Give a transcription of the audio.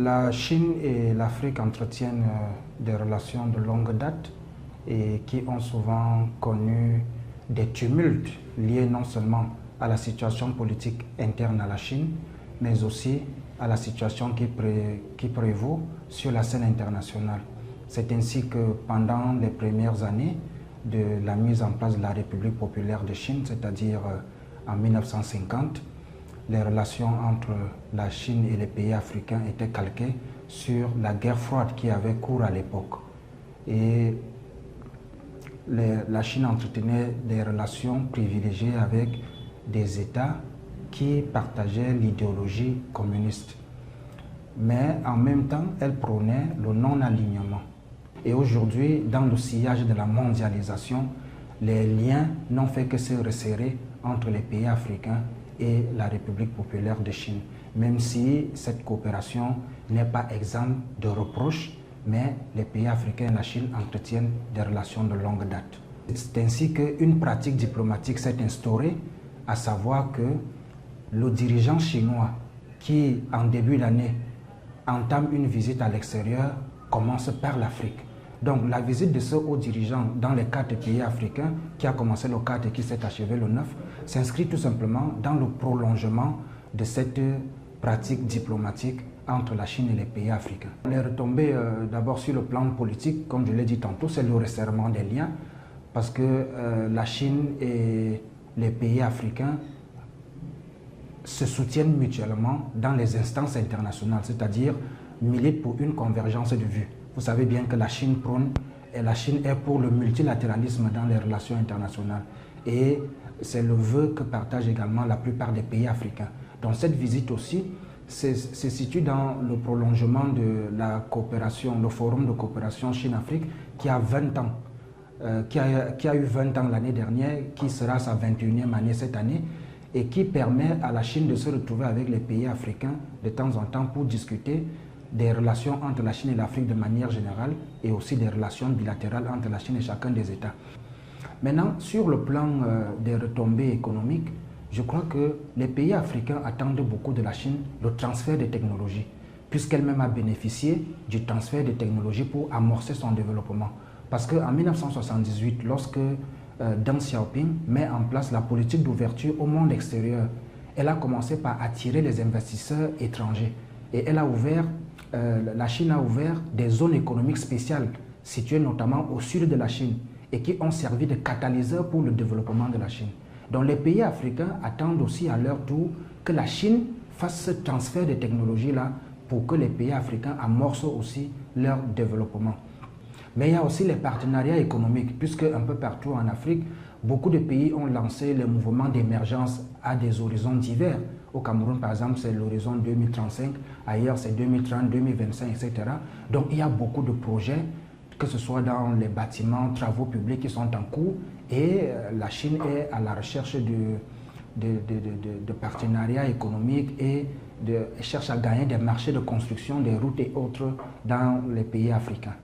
La Chine et l'Afrique entretiennent des relations de longue date et qui ont souvent connu des tumultes liés non seulement à la situation politique interne à la Chine, mais aussi à la situation qui prévaut sur la scène internationale. C'est ainsi que pendant les premières années de la mise en place de la République populaire de Chine, c'est-à-dire en 1950, les relations entre la Chine et les pays africains étaient calquées sur la guerre froide qui avait cours à l'époque. Et la Chine entretenait des relations privilégiées avec des États qui partageaient l'idéologie communiste. Mais en même temps, elle prônait le non-alignement. Et aujourd'hui, dans le sillage de la mondialisation, les liens n'ont fait que se resserrer entre les pays africains et la République populaire de Chine, même si cette coopération n'est pas exempte de reproches, mais les pays africains et la Chine entretiennent des relations de longue date. C'est ainsi qu'une pratique diplomatique s'est instaurée, à savoir que le dirigeant chinois qui, en début d'année, entame une visite à l'extérieur, commence par l'Afrique. Donc la visite de ce haut dirigeant dans les 4 pays africains, qui a commencé le 4 et qui s'est achevé le 9, s'inscrit tout simplement dans le prolongement de cette pratique diplomatique entre la Chine et les pays africains. Les retombées d'abord sur le plan politique, comme je l'ai dit tantôt, c'est le resserrement des liens, parce que la Chine et les pays africains se soutiennent mutuellement dans les instances internationales, c'est-à-dire militent pour une convergence de vues. Vous savez bien que la Chine prône et la Chine est pour le multilatéralisme dans les relations internationales. Et c'est le vœu que partagent également la plupart des pays africains. Donc cette visite aussi se situe dans le prolongement de la coopération, le forum de coopération Chine-Afrique qui a 20 ans, qui a eu 20 ans l'année dernière, qui sera sa 21e année cette année, et qui permet à la Chine de se retrouver avec les pays africains de temps en temps pour discuter des relations entre la Chine et l'Afrique de manière générale et aussi des relations bilatérales entre la Chine et chacun des États. Maintenant, sur le plan des retombées économiques, je crois que les pays africains attendent beaucoup de la Chine le transfert des technologies, puisqu'elle-même a bénéficié du transfert des technologies pour amorcer son développement. Parce qu'en 1978, lorsque Deng Xiaoping met en place la politique d'ouverture au monde extérieur, elle a commencé par attirer les investisseurs étrangers. Et elle a ouvert, la Chine a ouvert des zones économiques spéciales situées notamment au sud de la Chine et qui ont servi de catalyseur pour le développement de la Chine. Donc les pays africains attendent aussi à leur tour que la Chine fasse ce transfert de technologies-là pour que les pays africains amorcent aussi leur développement. Mais il y a aussi les partenariats économiques, puisque un peu partout en Afrique, beaucoup de pays ont lancé les mouvements d'émergence à des horizons divers. Au Cameroun, par exemple, c'est l'horizon 2035, ailleurs c'est 2030, 2025, etc. Donc il y a beaucoup de projets, que ce soit dans les bâtiments, travaux publics qui sont en cours, et la Chine est à la recherche de partenariats économiques et cherche à gagner des marchés de construction, des routes et autres dans les pays africains.